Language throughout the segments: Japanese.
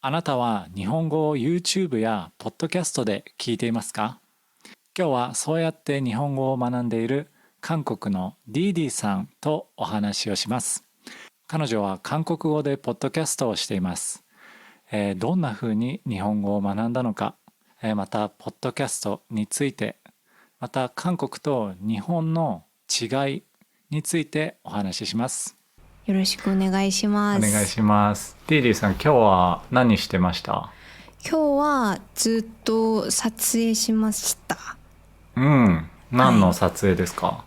あなたは日本語を YouTube や Podcast で聞いていますか？今日はそうやって日本語を学んでいる韓国のディーディさんとお話をします。彼女は韓国語でポッドキャストをしています。どんな風に日本語を学んだのか、またポッドキャストについて、また韓国と日本の違いについてお話しします。よろしくお願いします。お願いします。ディーディさん、今日は何してました？今日はずっと撮影しました。何の撮影ですか？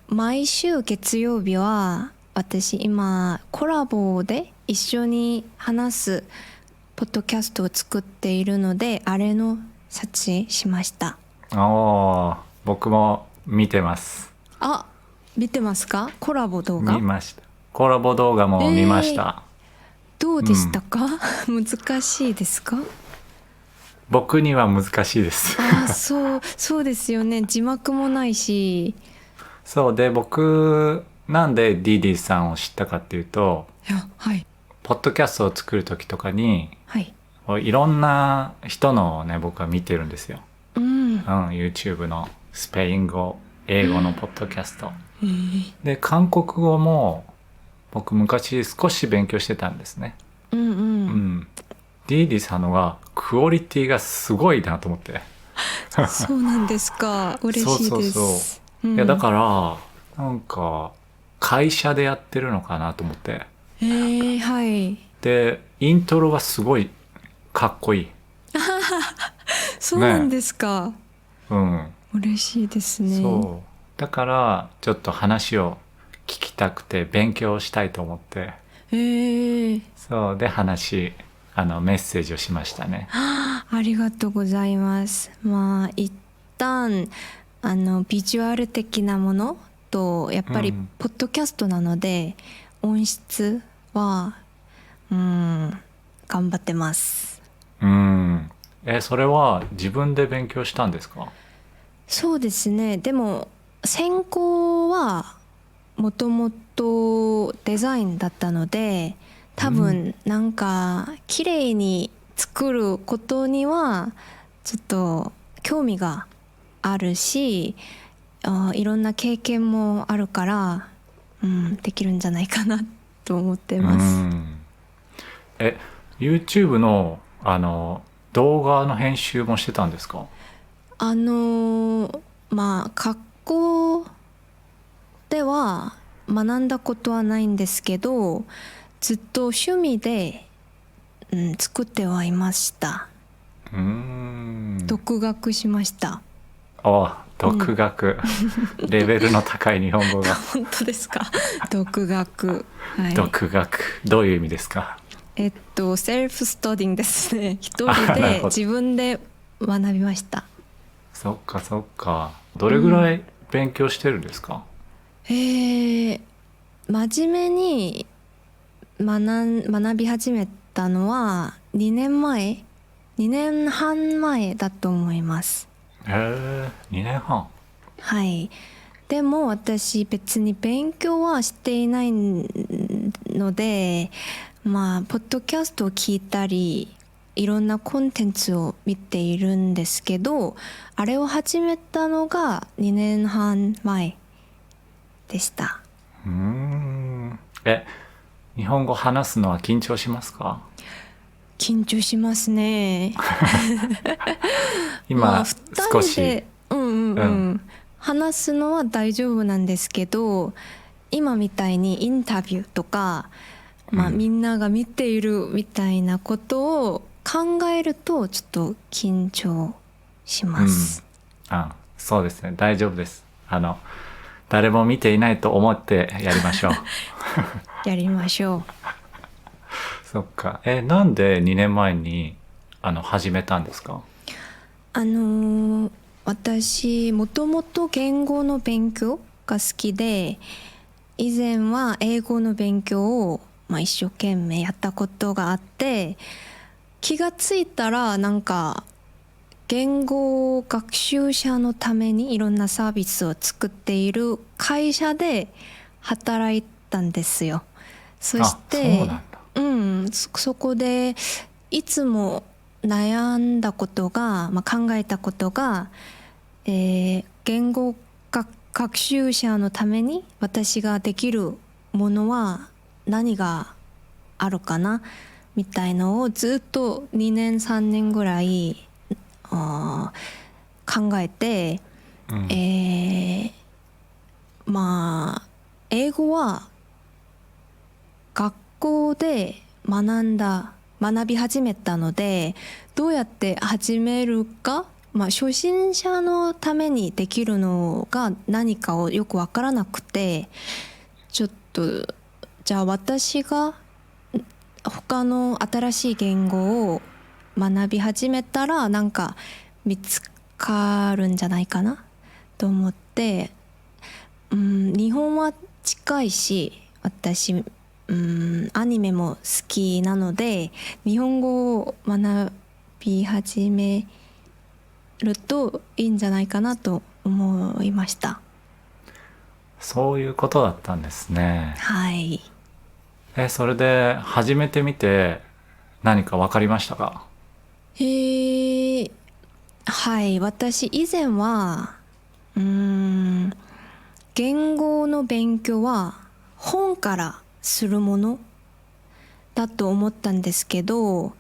毎週月曜日は私今コラボで一緒に話すポッドキャストを作っているので、あれの撮影しました。僕も見てます。あ、見てますか？コラボ動画見ました。コラボ動画も見ました。どうでしたか？難しいですか？僕には難しいです。そうですよね。字幕もないし。そうで、僕なんでディーディさんを知ったかっていうと、はい。ポッドキャストを作る時とかに、はい。いろんな人のね、僕は見てるんですよ。YouTube のスペイン語、英語のポッドキャスト。で、韓国語も僕昔少し勉強してたんですね。ディーディさんのがクオリティがすごいなと思って。そうなんですか。嬉しいです。いやだからなんか会社でやってるのかなと思って。はい。でイントロがすごいかっこいい。そうなんですか。ね、嬉しいですね。そうだからちょっと話を聞きたくて勉強したいと思って。そうでメッセージをしましたね。ありがとうございます。一旦ビジュアル的なものとやっぱりポッドキャストなので、音質は頑張ってます。それは自分で勉強したんですか？そうですね。でも専攻はもともとデザインだったので、多分なんか綺麗に作ることにはちょっと興味があるし、いろんな経験もあるから、できるんじゃないかなと思ってます。YouTube の動画の編集もしてたんですか？学校では学んだことはないんですけど、ずっと趣味で、作ってはいました。独学しました。独学、レベルの高い日本語が。本当ですか？独学、独学どういう意味ですか？セルフスタディングですね。一人で自分で学びました。そっか。どれぐらい勉強してるんですか？真面目に学び始めたのは2年半前だと思います。2年半。はい。でも私別に勉強はしていないので、ポッドキャストを聞いたりいろんなコンテンツを見ているんですけど、あれを始めたのが2年半前でした。日本語話すのは緊張しますか？緊張しますね。今少し話すのは大丈夫なんですけど、今みたいにインタビューとか、みんなが見ているみたいなことを考えるとちょっと緊張します。そうですね、大丈夫です。誰も見ていないと思ってやりましょう。やりましょう。そっか。なんで2年前に始めたんですか？私もともと言語の勉強が好きで、以前は英語の勉強を、一生懸命やったことがあって、気がついたらなんか言語学習者のためにいろんなサービスを作っている会社で働いたんですよ。そしてそこでいつも悩んだことが、考えたことが、言語学習者のために私ができるものは何があるかなみたいのをずっと2年3年ぐらい考えて、英語は学校で学び始めたので、どうやって始めるか、初心者のためにできるのが何かをよくわからなくて、ちょっとじゃあ私が他の新しい言語を学び始めたらなんか見つかるんじゃないかなと思って、日本は近いし、私アニメも好きなので日本語を学び始めるといいんじゃないかなと思いました。そういうことだったんですね。はい。それで始めてみて何か分かりましたか？はい、私以前は言語の勉強は本からするものだと思ったんですけど、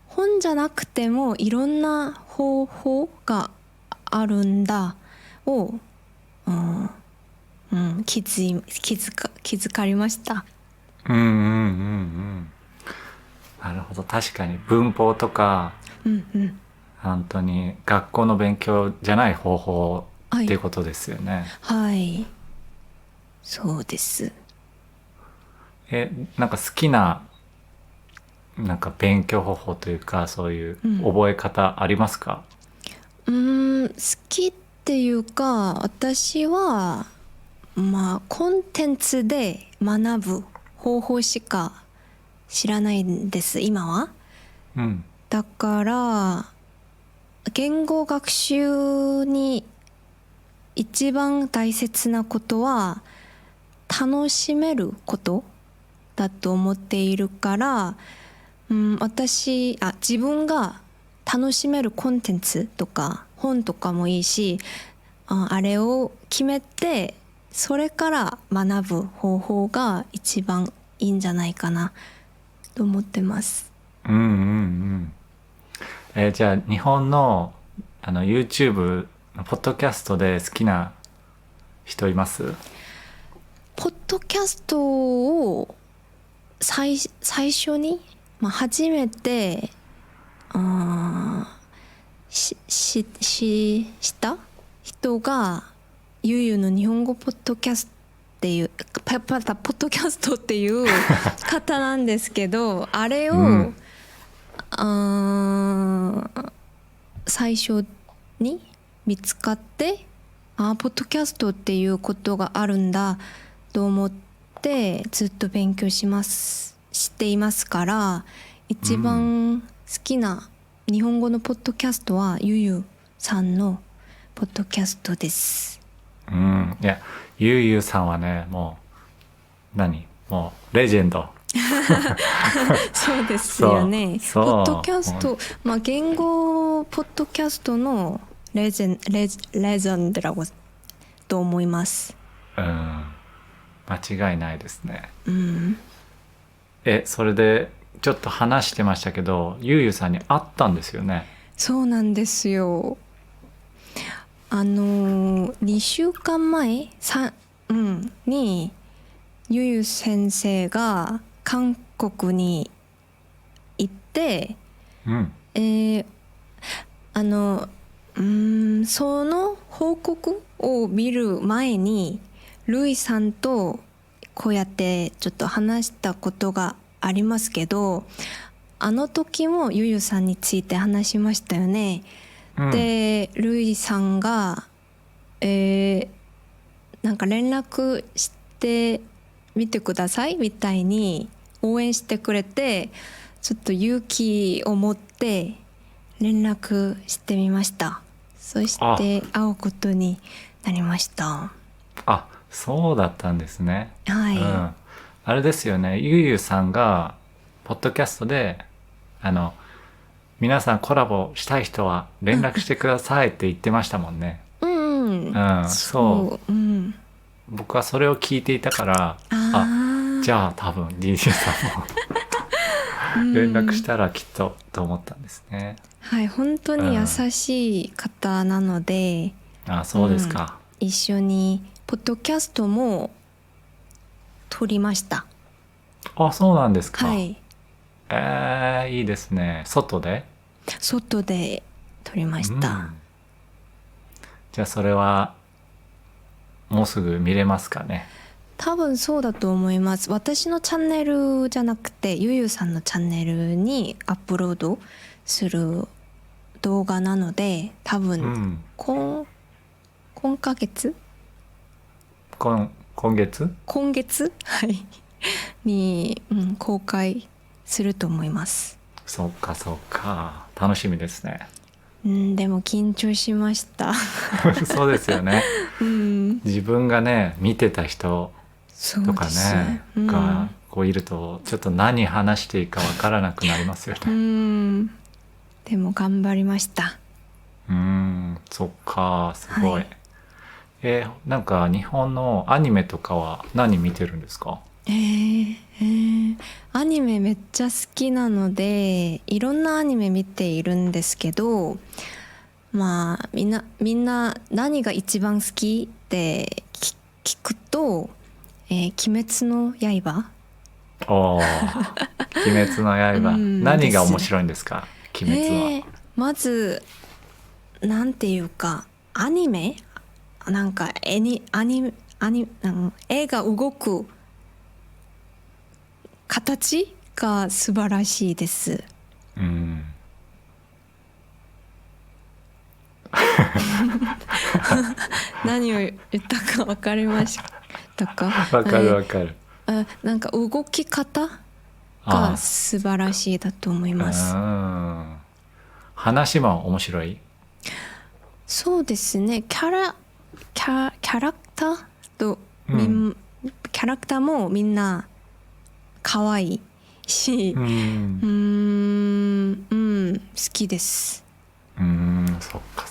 本じゃなくてもいろんな方法があるんだを、気づかりました。なるほど。確かに文法とか、本当に学校の勉強じゃない方法っていうことですよね。はい、そうです。なんか好きななんか勉強方法というか、そういう覚え方ありますか？好きっていうか、私はコンテンツで学ぶ方法しか知らないんです、今は。だから言語学習に一番大切なことは楽しめることだと思っているから、自分が楽しめるコンテンツとか本とかもいいし、あれを決めてそれから学ぶ方法が一番いいんじゃないかなと思ってます。じゃあ日本のYouTube のポッドキャストで好きな人います？ポッドキャストを最初に、初めて知った人がゆゆの日本語ポッドキャストっていうポッドキャストっていう方なんですけど、あれを、最初に見つかって、ポッドキャストっていうことがあるんだと思ってずっと勉強していますから、一番好きな日本語のポッドキャストはゆゆさんのポッドキャストです。いや、ゆうゆうさんはね、もうレジェンド。そうですよね。そうポッドキャスト、言語ポッドキャストのレジェンドだと思います。間違いないですね。それでちょっと話してましたけど、ゆうゆうさんに会ったんですよね。そうなんですよ。2週間前にゆゆ先生が韓国に行って、その報告を見る前にルイさんとこうやってちょっと話したことがありますけど、あの時もゆゆさんについて話しましたよね。でルイさんが、なんか連絡してみてくださいみたいに応援してくれて、ちょっと勇気を持って連絡してみました。そして会うことになりました。そうだったんですね。はい。あれですよね、ゆうゆうさんがポッドキャストで皆さんコラボしたい人は連絡してくださいって言ってましたもんね。うんそううん僕はそれを聞いていたからじゃあ多分 DJ さんも連絡したらきっとと思ったんですね。はい、本当に優しい方なので、そうですか、一緒にポッドキャストも撮りました。そうなんですか。はい、いいですね。外で撮りました。じゃあそれはもうすぐ見れますかね。多分そうだと思います。私のチャンネルじゃなくてゆゆさんのチャンネルにアップロードする動画なので、多分、今月はいに、公開すると思います。そうか楽しみですね。でも緊張しましたそうですよね、自分がね見てた人とかねがこういるとちょっと何話していいかわからなくなりますよね。でも頑張りました。そっかすごい、はい、なんか日本のアニメとかは何見てるんですか？アニメめっちゃ好きなのでいろんなアニメ見ているんですけど、まあみんな何が一番好きって聞くと、鬼滅の刃。鬼滅の刃、何が面白いんですか鬼滅は。まずなんていうかアニメなんか絵が動く形が素晴らしいです。何を言ったか分かりましたか？わかる。なんか動き方が素晴らしいだと思います。話も面白い。そうですね。キャラクターと、キャラクターもみんな可愛いし、好きです。そっか。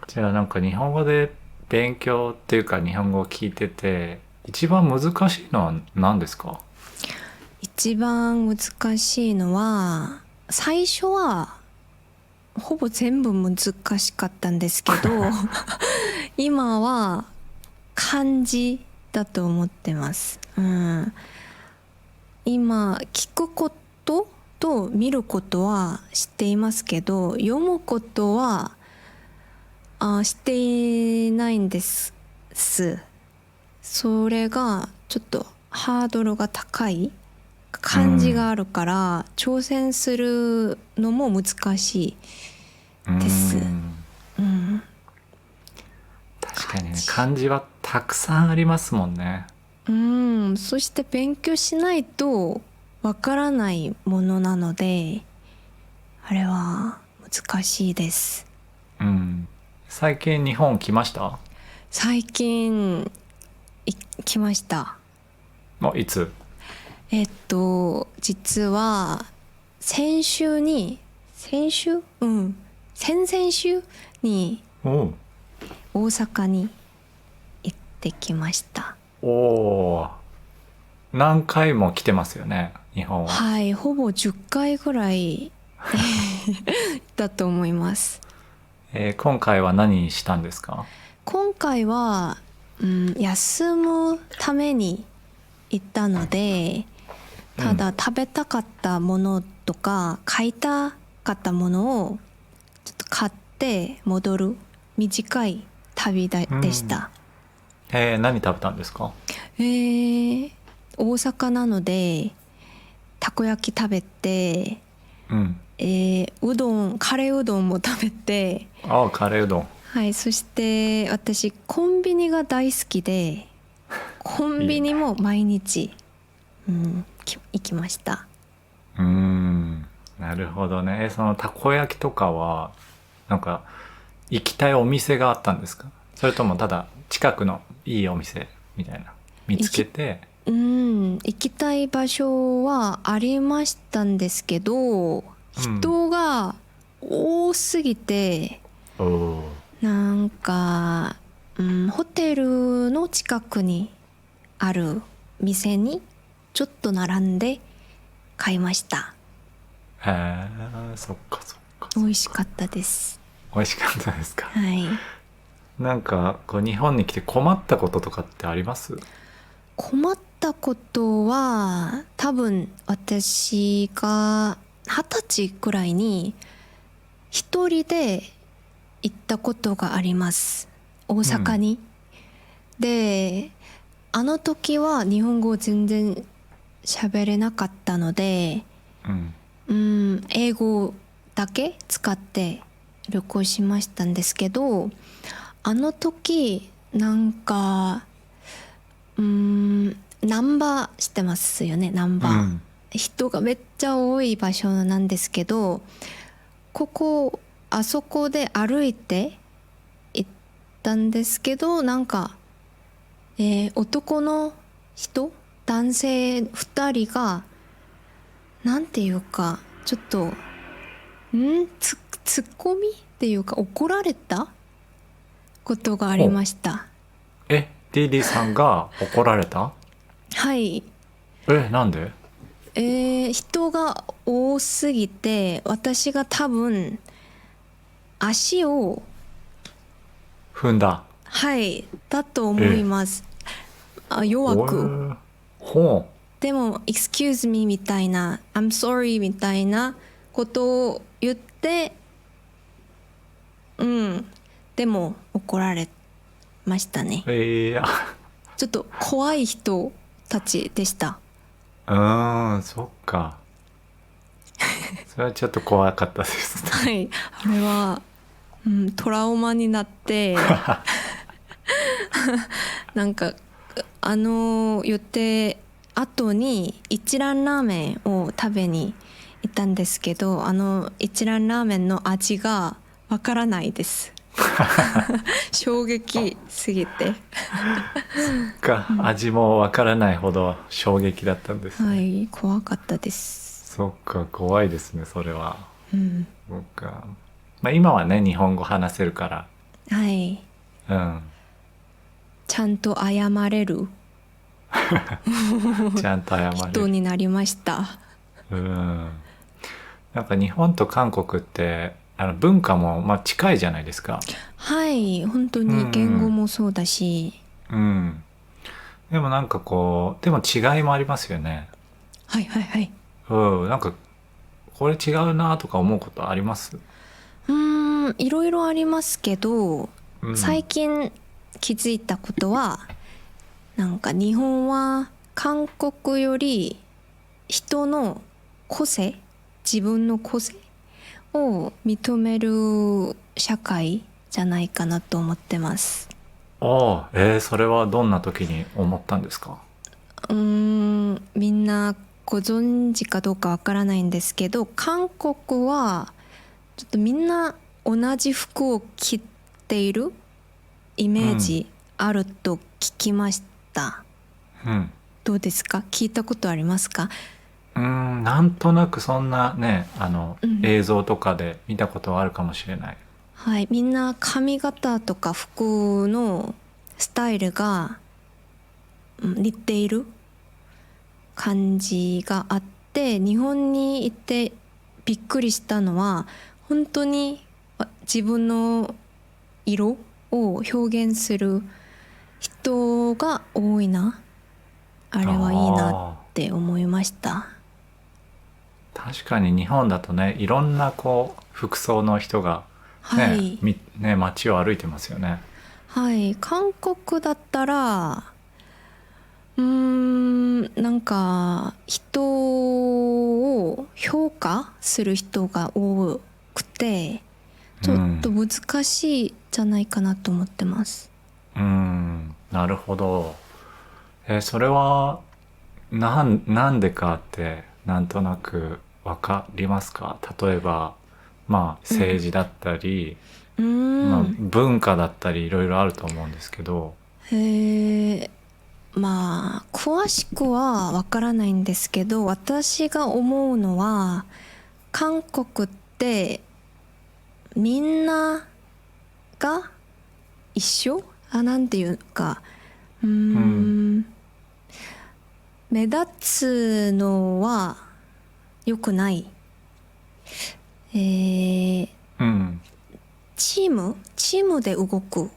じゃあなんか日本語で勉強っていうか日本語を聞いてて一番難しいのは何ですか？一番難しいのは最初はほぼ全部難しかったんですけど今は漢字だと思ってます。今聞くことと見ることは知っていますけど読むことは知っていないんです。それがちょっとハードルが高い漢字があるから挑戦するのも難しいです。確かにね、漢字はたくさんありますもんね。そして勉強しないとわからないものなのであれは難しいです。最近日本来ました？最近来ました。いつ？実は先々週に大阪に行ってきました。何回も来てますよね日本は。はい、ほぼ10回ぐらいだと思います。今回は何したんですか？今回は、休むために行ったのでただ食べたかったものとか買いたかったものをちょっと買って戻る短い旅でした。何食べたんですか？大阪なのでたこ焼き食べて、カレーうどんも食べて。カレーうどん。はい、そして私コンビニが大好きでコンビニも毎日行きました。なるほどね。そのたこ焼きとかはなんか行きたいお店があったんですか？それともただ近くのいいお店みたいな見つけて。行きたい場所はありましたんですけど、人が多すぎて、おお。なんか、ホテルの近くにある店にちょっと並んで買いました。へえ、そっかそっか。美味しかったです。美味しかったですか。はい。なんかこう日本に来て困ったこととかってあります？困ったことは多分私が20歳くらいに一人で行ったことがあります。大阪に。で、あの時は日本語全然喋れなかったので、英語だけ使って旅行しましたんですけど、あの時なんかナンバー知ってますよね、ナンバー、人がめっちゃ多い場所なんですけど、あそこで歩いて行ったんですけど、なんか、男の人、男性2人がなんていうかちょっとツッコミっていうか怒られたことがありました。ディディさんが怒られた？はい。なんで？人が多すぎて私が多分足を踏んだ。はいだと思います。弱く。ほう。でも excuse me みたいな I'm sorry みたいなことを言って、でも怒られましたね。ちょっと怖い人たちでした。そっか。それはちょっと怖かったですね。はい、あれは、トラウマになってなんか言って後に一蘭ラーメンを食べに行ったんですけど、一蘭ラーメンの味がわからないです衝撃すぎて味もわからないほど衝撃だったんですね。はい、怖かったです。そっか、怖いですね、それは。そっか。今はね、日本語話せるから。はい。ちゃんと謝れるちゃんと謝れる人になりました。なんか日本と韓国って文化も近いじゃないですか。はい、本当に言語もそうだし、でもなんかこうでも違いもありますよね。はいはいはい。なんかこれ違うなとか思うことあります？いろいろありますけど、最近気づいたことは、なんか日本は韓国より人の個性、自分の個性を認める社会じゃないかなと思ってます。それはどんな時に思ったんですか？みんなご存知かどうかわからないんですけど、韓国はちょっとみんな同じ服を着ているイメージあると聞きました。どうですか？聞いたことありますか？なんとなくそんなね、映像とかで見たことはあるかもしれない。はい、みんな髪型とか服のスタイルが、似ている感じがあって、日本に行ってびっくりしたのは、本当に自分の色を表現する人が多いな。あれはいいなって思いました。確かに日本だとね、いろんなこう服装の人がね、街を歩いてますよね。はい、韓国だったらなんか人を評価する人が多くて、ちょっと難しいじゃないかなと思ってます。なるほど。それはなんでかってなんとなくわかりますか？例えば政治だったり、文化だったりいろいろあると思うんですけど。まあ詳しくはわからないんですけど、私が思うのは韓国ってみんなが一緒、なんていうか、ん目立つのは良くない、うん。チームで動く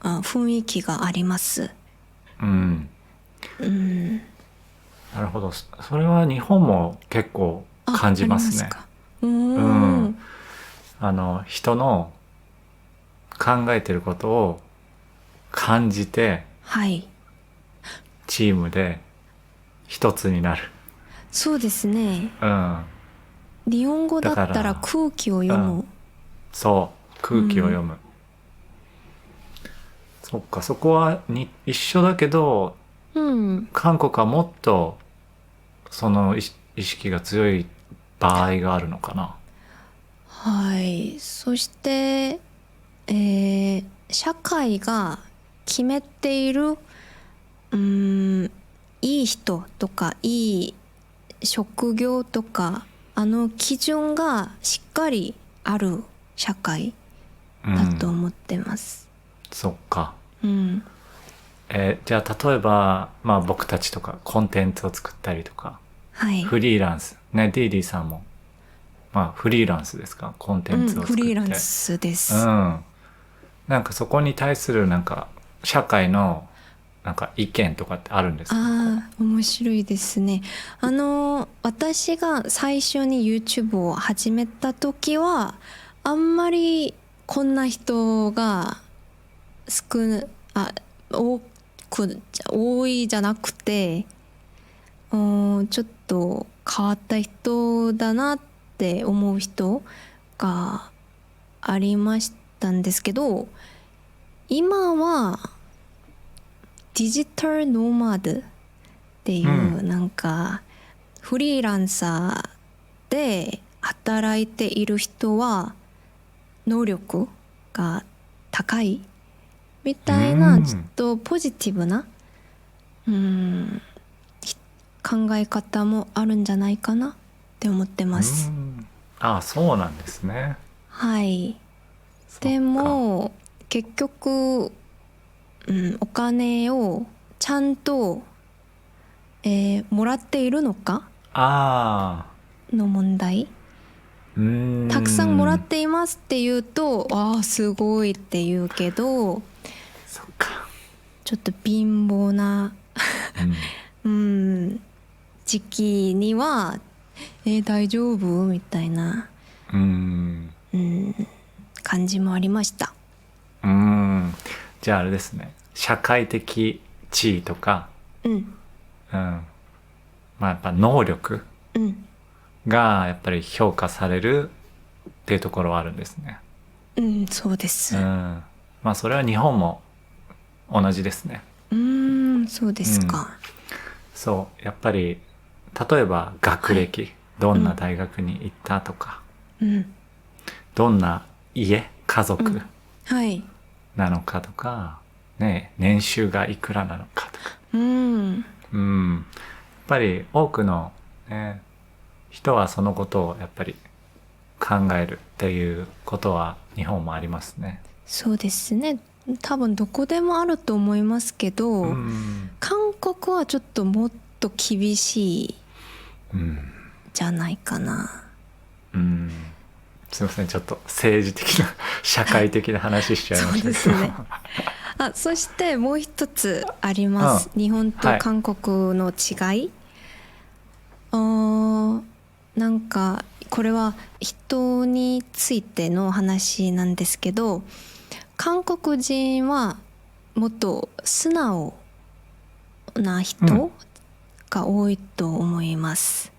雰囲気があります。うん。うん、なるほど。それは日本も結構感じありますね。ますか。うん。人の考えてることを感じて、はい、チームで一つになる。そうですね。うん。日本語だだかったらら、空気をうん。読む。そう。空気をうん、読む。そっか、そこは一緒だけど、うん、韓国はもっとその意識が強い場合があるのかな。はい。そして、社会が決めている、いい人とかいい職業とか基準がしっかりある社会だとうん。思ってます。そっか。うん、じゃあ例えば、まあ僕たちとかコンテンツを作ったりとか、はい。フリーランス。ね、ディディさんも、まあフリーランスですか、コンテうん、ンツをフリーラン作って。スです。うん。なんかそこに対するなんか、社会のなんか意見とかってあるんですか、こああ、面白いですね。私が最初に YouTube を始めた時は、あんまりこんな人が少な、あ、多多いじゃなくて、ちょっと変わった人だなって思う人がありましたんですけど、今はデジタルノーマドっていうん。うなんかフリーランサーで働いている人は能力が高いみうたいなちょっん。とポジティブなうん考え方もあるんじゃないかなって思ってうます。ん。ああ、そうなんですね。はい。そっでか。も結局、お金をちゃんと、もらっているのかああ、の問題。うーたくさんもらっん。ていますって言うと、ああすごいって言うけど、そっか。ちょっと貧乏なうん。うん時期には大丈夫みたいなうーん。うん感じもありました。うーん。じゃああれですね。社会的地位とか、うん、うん。まあやっぱ能力うん、がやっぱり評価されるっていうところはあるんですね。うん、そうです。うん。まあそれは日本も同じですね。そうでうん。すか。そう。やっぱり、例えば学はい。歴、どうん、んな大学に行ったとか、うん、どんな家族うん。はい。なのかとか、ね、年収がいくらなのかとか。うん、うん。やっぱり多くの、ね、人はそのことをやっぱり考えるっていうことは日本もありますね。そうですね。多分どこでもあると思いますけうど、ん。韓国はちょっともっと厳しいうん。じゃないかな。うん。すいません。ちょっと政治的な社会的な話しちゃいまそうしたけど。ですね。そしてもう一つありうん。ます。日本とはい。韓国の違い。あーなんかこれは人についての話なんですけど、韓国人はもっと素直なうん。人が多いと思います。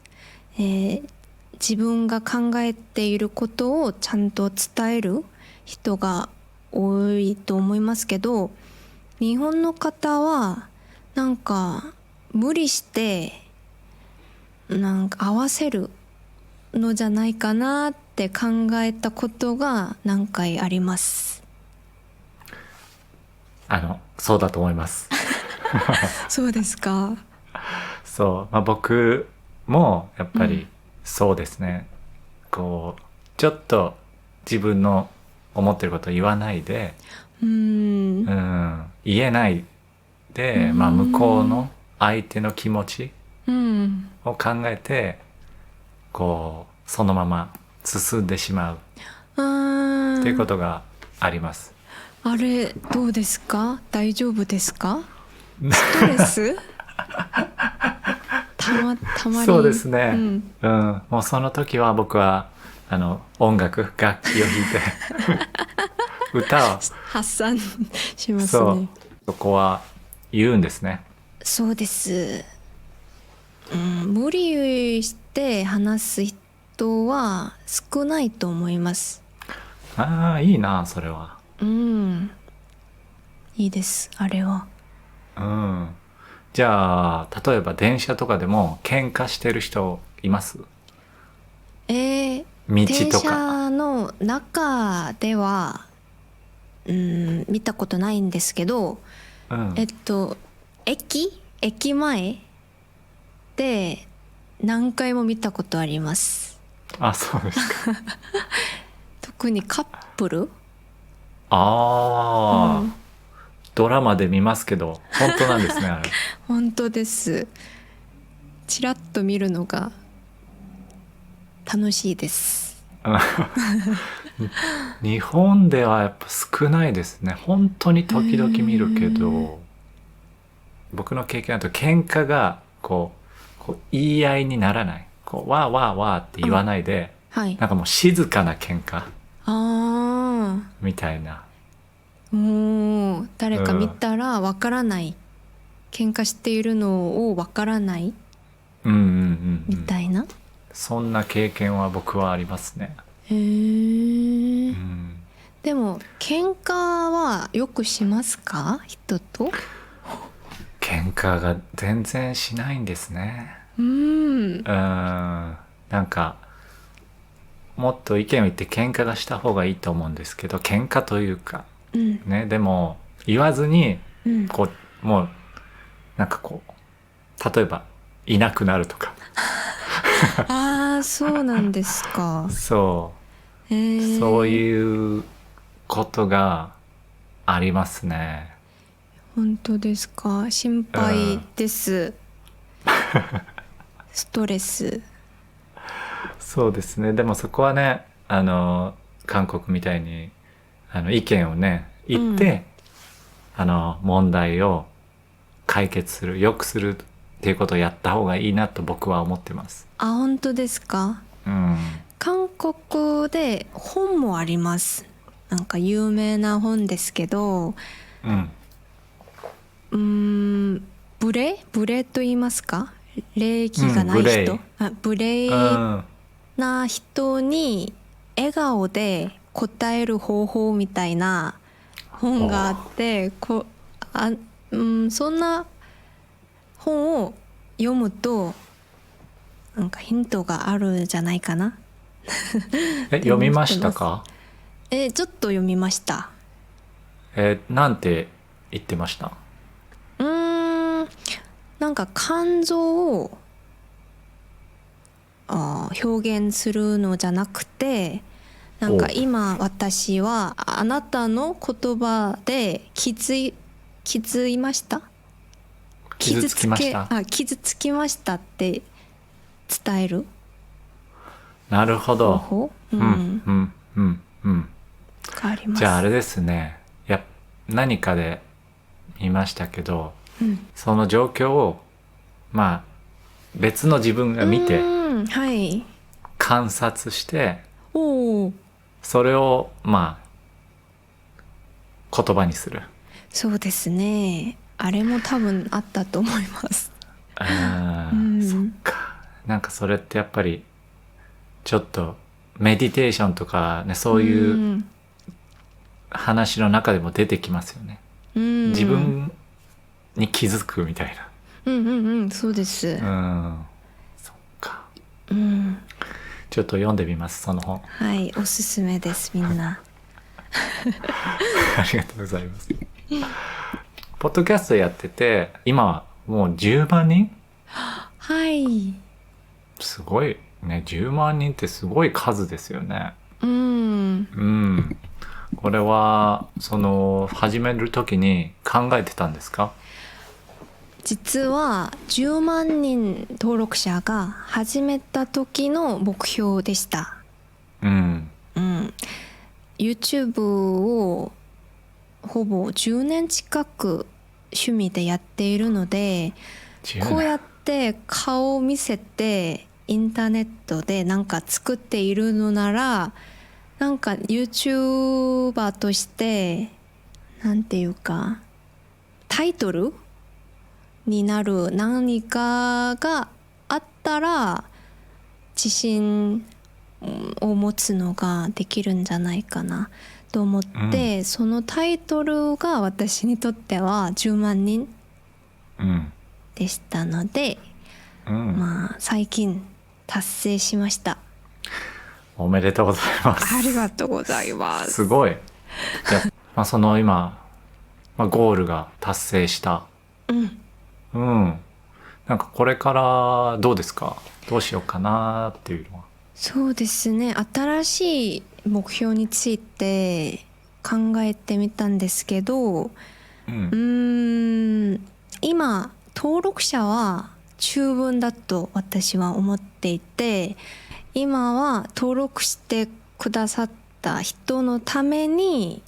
自分が考えていることをちゃんと伝える人が多いと思いますけど、日本の方はなんか無理してなんか合わせるのじゃないかなって考えたことが何回あります。そうだと思います。そうですか。そう、まあ、僕もやっぱりうんそうですね、こうちょっと自分の思ってることを言わないで、うーん。言えないで、まあ、向こうの相手の気持ちうん。を考えてこうそのまま進んでしまうあっていうこー、とがあります。あれどうですか？大丈夫ですか？ストレスたまそうでり。すね、うん。もうその時は僕は楽器を弾いて歌を発散しますそうね。そこは言うんですね。そうです。うん、無理して話す人は少ないと思います。ああいいなそれは。うん。いいです、あれは。うんじゃあ例えば電車とかでも喧嘩してる人います？えー、道電とか。車の中では、見たことないんですけど、うん駅前で何回も見たことあります。あそうですか。特にカップル。うああん、ドラマで見ますけど本当なんですねあれ。本当です。ちらっと見るのが楽しいです。日本ではやっぱ少ないですね。本当に時々見るけへー。ど、僕の経験だと喧嘩がこう言い合いにならない。こうわーわーわーって言わないで、はい。なんかもう静かな喧嘩あみたいな。あ、もう誰か見うん、たらわからない、喧嘩しているのをわからないうんうんうんうみん。たいな。そんな経験は僕はありますね。へえ。うん、でも喧嘩はよくしますか？人と。喧嘩が全然しないんですね。うん。なんかもっと意見を言って喧嘩がした方がいいと思うんですけど、喧嘩というかうんね、でも言わずにうんこうもうなんかこう例えばいなくなるとかああ、そうなんですか。そへそうえ。いうことがありますね。本当ですか？心配です。ストレス。そうですね。でもそこはね、韓国みたいに意見をね言っうん。て、問題を解決する、良くするっていうことをやった方がいいなと僕は思ってます。あ、本当ですか？うん。韓国で本もあります。なんか有名な本ですけど、うん。うーん、無礼と言いますか？礼儀がうん、ない人、無礼。無う礼ん。な人に笑顔で答える方法みたいな本があって、あ、そんな本を読むとなんかヒントがあるんじゃないかなって思読みまってます。したか？ちょっと読みました。なんて言ってました？うーん、なんか感情を表現するのじゃなくて、なんかお今私はあなたの言葉で気づいました、傷つきました？傷つきましたって伝えるなるほど。方法、うんうんうんうん。があります。じゃああれですね。何かで見ましたけど、うんその状況をまあ別の自分が見てはい。観察して、おお、それをまあ言葉にする。そうですね。あれも多分あったと思います。うそっん。か。なんかそれってやっぱりちょっとメディテーションとかね、そういう話の中でも出てきますよね。自分に気づくみたいそうです。な。そっか。うん。ちょっと読んでみますその本。はい、おすすめです、みんな。ありがとうございます。ポッドキャストやってて今はもう10万人。はい。すごいね。10万人ってすごい数ですよね。うん。これはその始める時に考えてたんですか？実は10万人登録者が始めた時の目標でした。うん。YouTube をほぼ10年近く趣味でやっているので、こうやって顔を見せてインターネットでなんか作っているのなら、なんか YouTuber としてなんていうかタイトルになる何かがあったら自信を持つのができるんじゃないかなと思って、そのタイトルが私にとっては10万人でしたので、まあ最近達成しました。おめでとうございます。ありがとうございます。すごい。じゃあ、まあ、その今、ゴールが達成した。なんかこれからどうですか？どうしようかなっていうのは。そうですね。新しい目標について考えてみたんですけど、今登録者は十分だと私は思っていて、今は登録してくださった人のために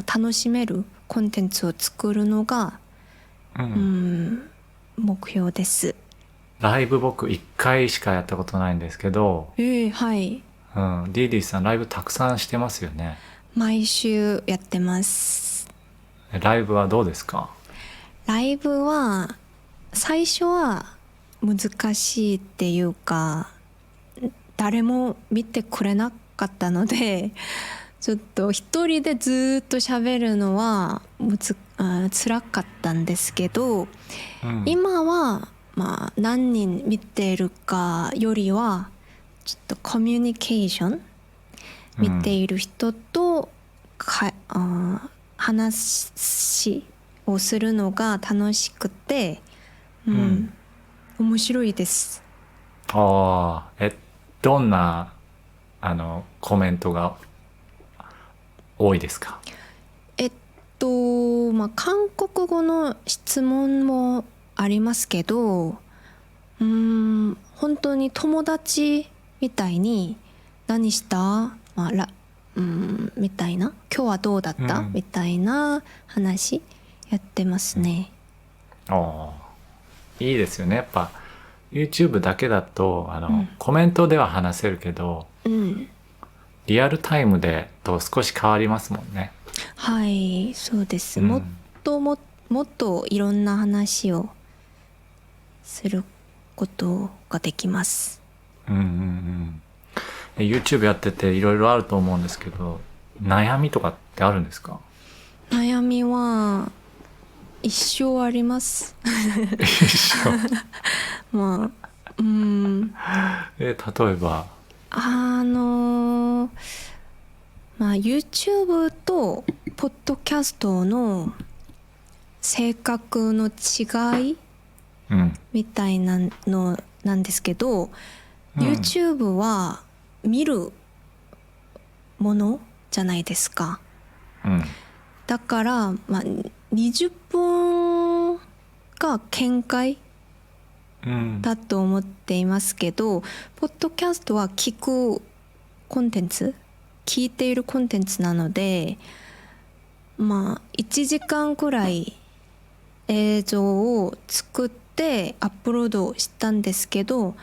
楽しめるコンテンツを作るのが、目標です。ライブ僕1回しかやったことないんですけど、はい。ディディさんライブたくさんしてますよね。毎週やってます。ライブはどうですか？ライブは最初は難しいっていうか、誰も見てくれなかったので、ちょっと一人でずっと喋るのは辛かったんですけど、今はまあ何人見てるかよりはちょっとコミュニケーション、見ている人と話をするのが楽しくて、面白いです。どんなコメントが多いですか？韓国語の質問もありますけど、本当に友達みたいに何した、みたいな、今日はどうだった、みたいな話やってますね。いいですよね。やっぱ YouTube だけだとコメントでは話せるけど、リアルタイムでと少し変わりますもんね。はい、そうです。もっといろんな話をすることができます。YouTube やってていろいろあると思うんですけど、悩みとかってあるんですか？悩みは一生あります。まあ、例えばYouTube とポッドキャストの性格の違い、みたいなのなんですけど、YouTube は見るものじゃないですか。だから、20分が限界だと思っていますけど、ポッドキャストは聞くコンテンツ、聞いているコンテンツなので、1時間くらい映像を作ってアップロードしたんですけど、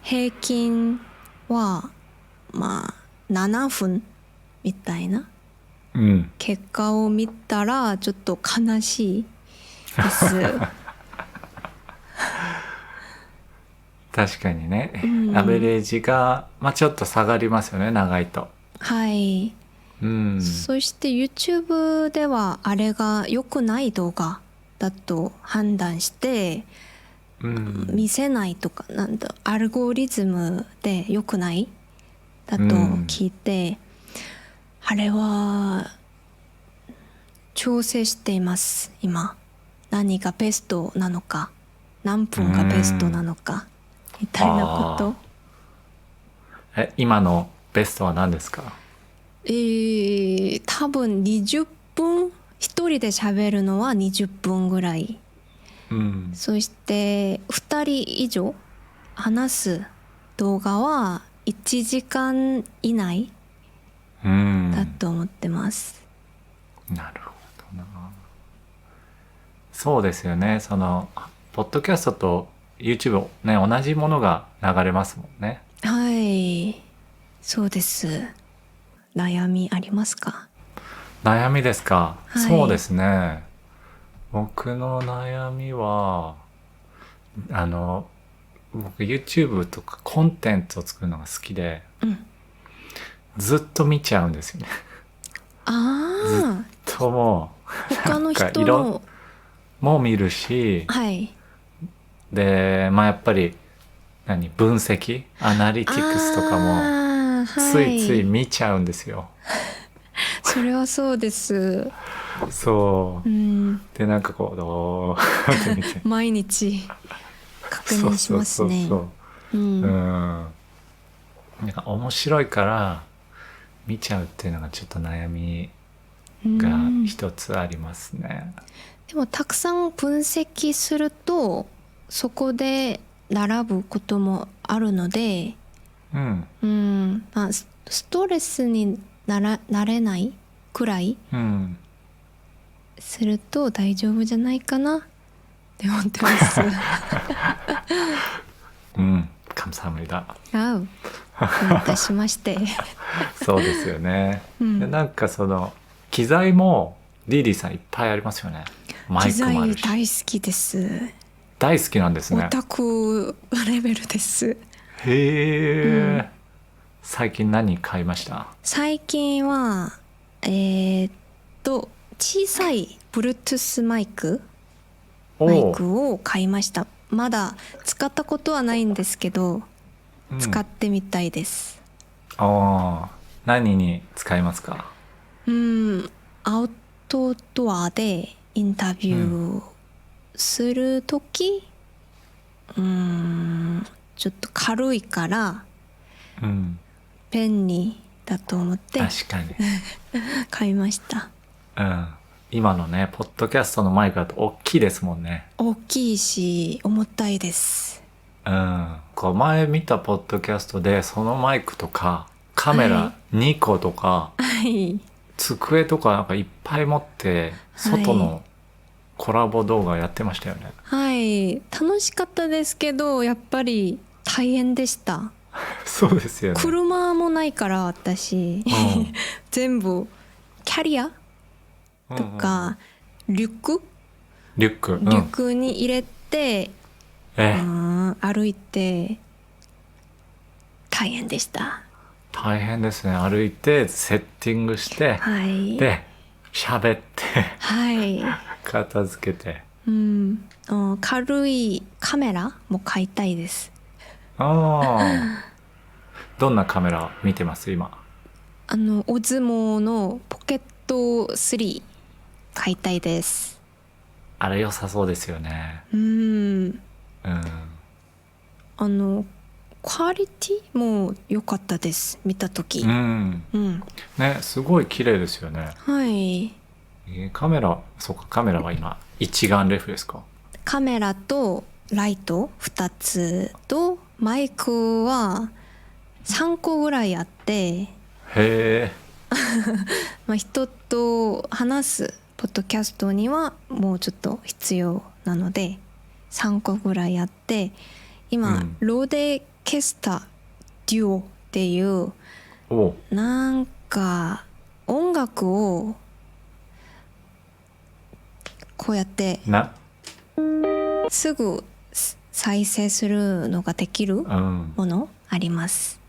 平均は7分みたいな、結果を見たらちょっと悲しいです。確かにね、アベレージが、ちょっと下がりますよね、長いと。はい。そして YouTube ではあれが良くない動画だと判断して、見せないとか、アルゴリズムで良くないだと聞いて、あれは調整しています今。何がベストなのか、何分がベストなのかみたいなこと。今のベストは何ですか？多分20分、一人で喋るのは20分ぐらい。そして2人以上話す動画は1時間以内だと思ってます。なるほどな。そうですよね。そのポッドキャストと YouTube ね、同じものが流れますもんね。はい、そうです。悩みありますか？悩みですか？はい、そうですね。僕の悩みは僕 YouTube とかコンテンツを作るのが好きで、ずっと見ちゃうんですよね。ずっともう他の人のも見るし、はい、でやっぱり分析アナリティクスとかもついつい見ちゃうんですよ。それはそうです。そう、でこうって見て毎日確認しますね。なんか面白いから見ちゃうっていうのがちょっと悩みが一つありますね。でもたくさん分析するとそこで並ぶこともあるので、ストレスになれないくらいすると大丈夫じゃないかなって思ってます。감사합니다。どういたしまして。そうですよね。でなんかその機材もリリーさんいっぱいありますよね。マイクもあるし。機材大好きです。大好きなんですね。オタクレベルです。へえ、最近何買いました？最近は小さい Bluetooth マイクを買いました。まだ使ったことはないんですけど、使ってみたいです。何に使いますか？アウトドアでインタビューするとき、ちょっと軽いから便利だと思って確かに買いました。今のねポッドキャストのマイクだと大きいですもんね。大きいし重たいです。こう前見たポッドキャストでそのマイクとかカメラ2個とか、机とかなんかいっぱい持って外のコラボ動画やってましたよね。はい、楽しかったですけどやっぱり大変でした。そうですよね。車もないから私、全部キャリアとか、リュックに入れて、歩いて大変でした。大変ですね。歩いてセッティングして、で喋って片付けて、軽いカメラも買いたいです。どんなカメラ見てます今？オズモのポケット3買いたいです。あれ良さそうですよね。クオリティも良かったです。見た時。ね、すごい綺麗ですよね。はい。カメラは今一眼レフですか？カメラとライト2つとマイクは3個ぐらいあって、人と話すポッドキャストにはもうちょっと必要なので3個ぐらいあって、今、ローデケスタデュオっていうなんか音楽をこうやってすぐ再生するのができるものあります。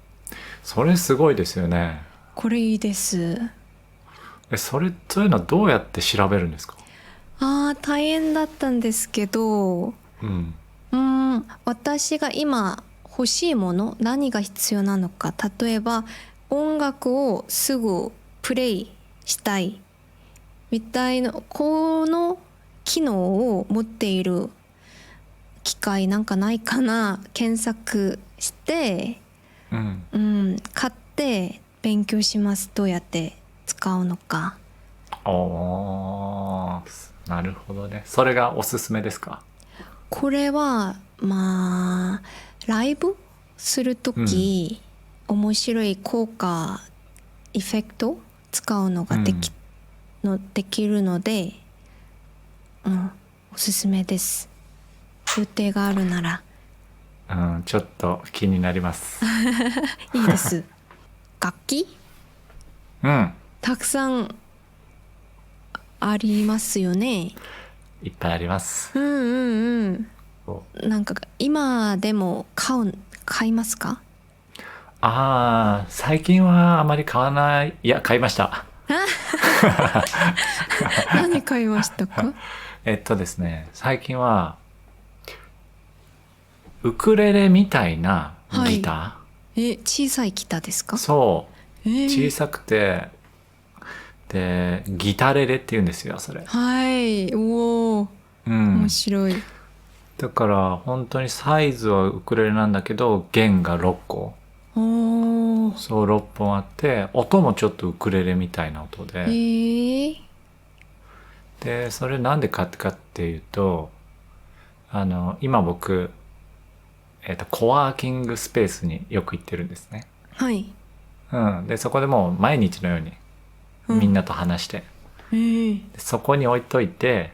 それすごいですよね。これいいです。そういうのはどうやって調べるんですか？大変だったんですけど、私が今欲しいもの、何が必要なのか、例えば音楽をすぐプレイしたいみたいなこの機能を持っている機械なんかないかな検索して、買って勉強します。どうやって使うのか。おー、なるほどね。それがおすすめですか？これはまあライブするとき、面白い効果エフェクト使うのができるので、おすすめです。予定があるなら。ちょっと気になります。いいです。楽器たくさんありますよね。いっぱいあります。なんか今でも買いますか？最近はあまり買わない。いや、買いました。何買いましたか？ですね、最近はウクレレみたいなギター、小さいギターですか？そう、小さくて、でギタレレって言うんですよ、それ。おお、面白い。だから本当にサイズはウクレレなんだけど、弦が6個、そう6本あって、音もちょっとウクレレみたいな音で、でそれなんで買ったかっていうと、今僕コワーキングスペースによく行ってるんですね。でそこでもう毎日のようにみんなと話して、でそこに置いといて、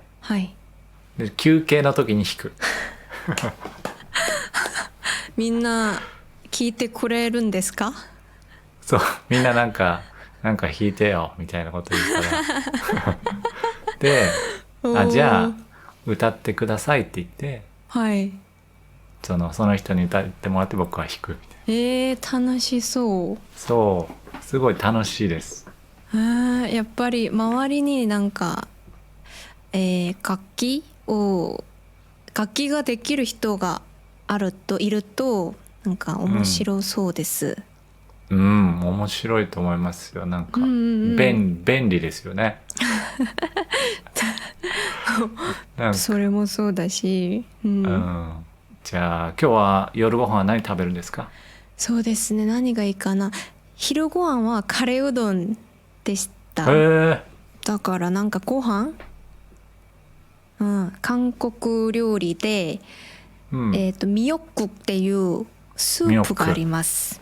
で休憩の時に弾く。みんな聞いてくれるんですか？そう、みんななんか弾いてよみたいなこと言うからで、じゃあ歌ってくださいって言って、その人に歌ってもらって僕は弾くみたいな。楽しそう。そう、すごい楽しいです。やっぱり周りになんか、楽器ができる人がいるとなんか面白そうです。面白いと思いますよ。なんか、便利ですよね。それもそうだし、じゃあ今日は夜ご飯は何食べるんですか？そうですね、何がいいかな。昼ご飯はカレーうどんでした。だからなんかご飯、韓国料理で、ミヨックっていうスープがあります。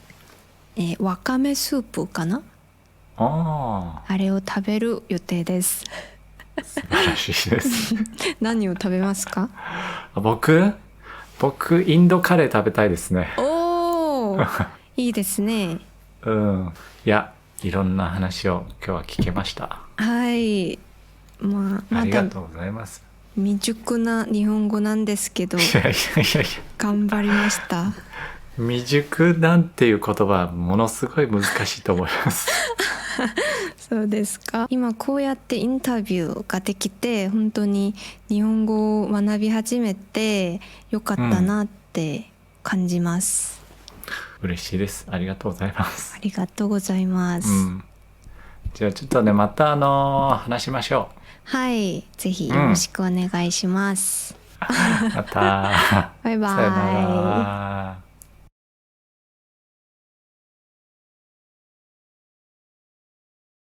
わかめスープかな。あれを食べる予定です。素晴らしいです。何を食べますか？僕インドカレー食べたいですね。いいですね。いや、いろんな話を今日は聞けました。ありがとうございます。未熟な日本語なんですけど、頑張りました。未熟なんていう言葉ものすごい難しいと思います。そうですか。今こうやってインタビューができて、本当に日本語を学び始めてよかったなって感じます。嬉しいです。ありがとうございます。ありがとうございます。じゃあちょっとね、また話しましょう。ぜひよろしくお願いします。また。バイバイ。さよなら。